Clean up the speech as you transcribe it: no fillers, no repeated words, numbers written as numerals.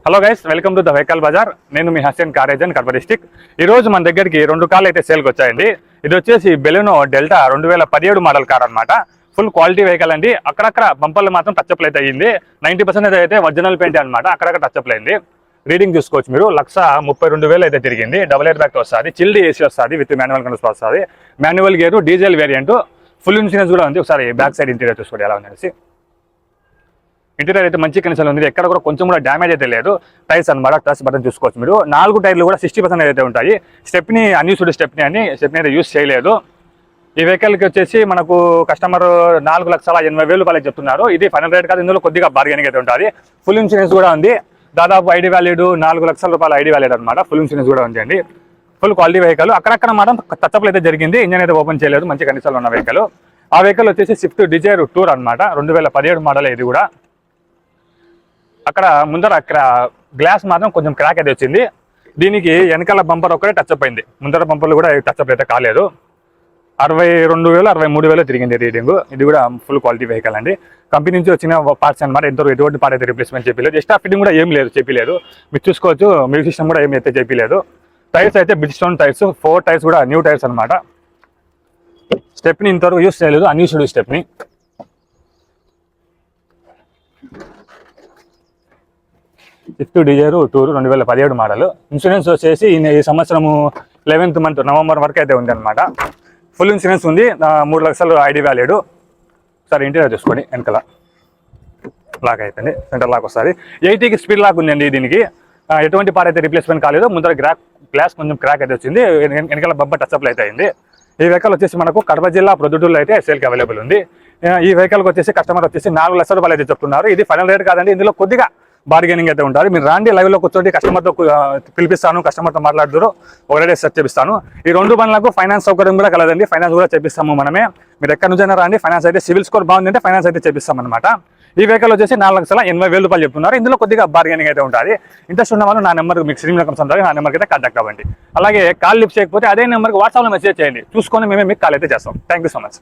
Hello guys, welcome to the vehicle bazaar. నేను మీ Hasan car agent Kadapa district. ఈ రోజు మన దగ్గరికి 2 కార్లు అయితే సేల్కి వచ్చాయండి. ఇది వచ్చేసి బెలెనో డెల్టా 2017 మోడల్ కార్ అనమాట. ఫుల్ క్వాలిటీ వెహికల్ అండి. అక్కడక్కడ బంపర్లు మాత్రం టచ్అప్లు అయితే అయ్యింది. 90% అయితే ఒరిజినల్ పెయింట్ అనమాట. అక్కడక్కడ టచ్అప్లు అయింది. రీడింగ్ చూసుకోవచ్చు మీరు. 1,32,000 అయితే తిరిగింది. డబుల్ ఎయిర్ బ్యాగ్ వస్తుంది, చిల్డ్ ఏసీ వస్తుంది, విత్ మాన్యువల్ కంట్రోల్స్ వస్తుంది. Manual gear, diesel variant, full insurance కూడా ఉంది. ఒకసారి బ్యాక్ సైడ్ ఇంటీరియర్ చూసుకోండి ఎలా ఉంది. ఇంటీరియర్ అయితే మంచి కండిషన్ ఉంది. ఎక్కడ కూడా కొంచెం కూడా డ్యామేజ్ అయితే లేదు. టైర్స్ అనమాట, టచ్ బటన్ చూసుకోవచ్చు మీరు. 4 టైర్లు కూడా 60% అయితే ఉంటాయి. స్టెప్ని అన్యూస్డ్ స్టెప్ని అయితే యూస్ చేయలేదు. ఈ వెహికల్కి వచ్చేసి మనకు కస్టమర్ 4,80,000 రూపాయలు చెప్తున్నారు. ఇది ఫైనల్ రేట్ కాదు, ఇందులో కొద్దిగా బార్గెనింగ్ అయితే ఉంటుంది. ఫుల్ ఇన్సూరెన్స్ కూడా ఉంది. దాదాపు ఐడి వ్యాలిడ్ 4 లక్షల రూపాయల ఐడి వ్యాలిడ్ అనమాట. ఫుల్ ఇన్సూరెన్స్ కూడా ఉంది అండి. Full quality vehicle. అక్కడక్కడ మాత్రం టచ్అప్లు అయితే జరిగింది. ఇంజన్ అయితే ఓపెన్ చేయలేదు. మంచి కండిషన్లో ఉన్న వెహికల్. ఆ వెహికల్ వచ్చేసి స్విఫ్ట్ డిజైర్ టూర్ అనమాట. 2017 మోడల్. ఇది కూడా అక్కడ ముందర గ్లాస్ మాత్రం కొంచెం క్రాక్ అయితే వచ్చింది. దీనికి వెనకాల బంపర్ ఒక్కటే టచ్అప్ అయింది. ముందర బంపర్లు కూడా టచ్అప్ అయితే కాలేదు. 62,000 63,000 తిరిగింది రీడింగ్. ఇది కూడా ఫుల్ క్వాలిటీ వెహికల్ అండి. కంపెనీ నుంచి వచ్చిన పార్ట్స్ అనమాట. ఎటువంటి పార్ట్ అయితే రిప్లేస్మెంట్ చెప్పలేదు. ఎక్స్ట్రా ఫిట్టింగ్ కూడా ఏం లేదు, చెప్పలేదు. మీరు చూసుకోవచ్చు. మ్యూజిక్ సిస్టమ్ కూడా ఏమి అయితే చెప్పలేదు. టైర్స్ అయితే బ్రిడ్జ్స్టోన్ టైర్స్, 4 టైర్స్ కూడా న్యూ టైర్స్ అనమాట. స్టెప్ని ఇంతవరకు యూస్ చేయలేదు, unused stepney. Swift Dzire tour 2017 model. Insurance వచ్చేసి ఈ సంవత్సరము 11th మంత్ నవంబర్ వరకు అయితే ఉంది అనమాట. ఫుల్ ఇన్సూరెన్స్ ఉంది. 3 లక్షలు ఐడి వ్యాలిడ్. సరే ఇంటీరియర్ చూసుకోండి. వెనకాల లాక్ అయిపోయింది. సెంటర్ లాక్ వస్తుంది. 80కి స్పీడ్ లాక్ ఉందండి దీనికి. ఎటువంటి పార్ట్ అయితే రిప్లేస్మెంట్ కాలేదు. ముందర గ్లాస్ కొంచెం క్రాక్ అయితే వచ్చింది. వెనకాల బంపర్ టచ్అప్లు అయితే అయింది. ఈ వెహికల్ వచ్చేసి మనకు కడప జిల్లా ప్రొద్దుటూరులో అయితే సేల్కి అవైలబుల్ ఉంది. ఈ వెహికల్కి వచ్చేసి కస్టమర్ వచ్చేసి 4 లక్షల రూపాయలు అయితే చెప్తున్నారు. ఇది ఫైనల్ రేట్ కాదండి, ఇందులో కొద్దిగా బార్గెనింగ్ అయితే ఉంటారు. మీరు రాండి, లైవ్లో కూర్చోండి, కస్టమర్తో పిలిపిస్తాను, కస్టమర్తో మాట్లాడుతారు, ఒకటే సెట్ చేపిస్తాను. ఈ 2 బండ్లకు ఫైనాన్స్ సౌకర్యం కూడా కలదండి. ఫైనాన్స్ కూడా చేపిస్తాము మనమే. మీరు ఎక్కడి నుంచైనా రాండి. ఫైనాన్స్ అయితే సివిల్ స్కోర్ బాగుందంటే ఫైనాన్స్ అయితే చేపిస్తాం అనమాట. ఈ వెహికల్ వచ్చేసి 4,80,000 రూపాయలు చెప్తున్నారు. ఇందులో కొద్దిగా బార్గెనింగ్ అయితే ఉంటుంది. ఇంట్రెస్ట్ ఉన్న వాళ్ళు నా నెంబర్కి మీకు స్క్రీన్ కమ్స్ ఉంటారు, నా నెంబర్కి అయితే కాంటాక్ట్ అవ్వండి. అలాగే కాల్ లిఫ్ట్ చేయకపోతే అదే నెంబర్కి వాట్సాప్లో మెసేజ్ చేయండి. చూసుకొని మేమే మీకు కాల్ అయితే చేస్తాం. Thank you so much.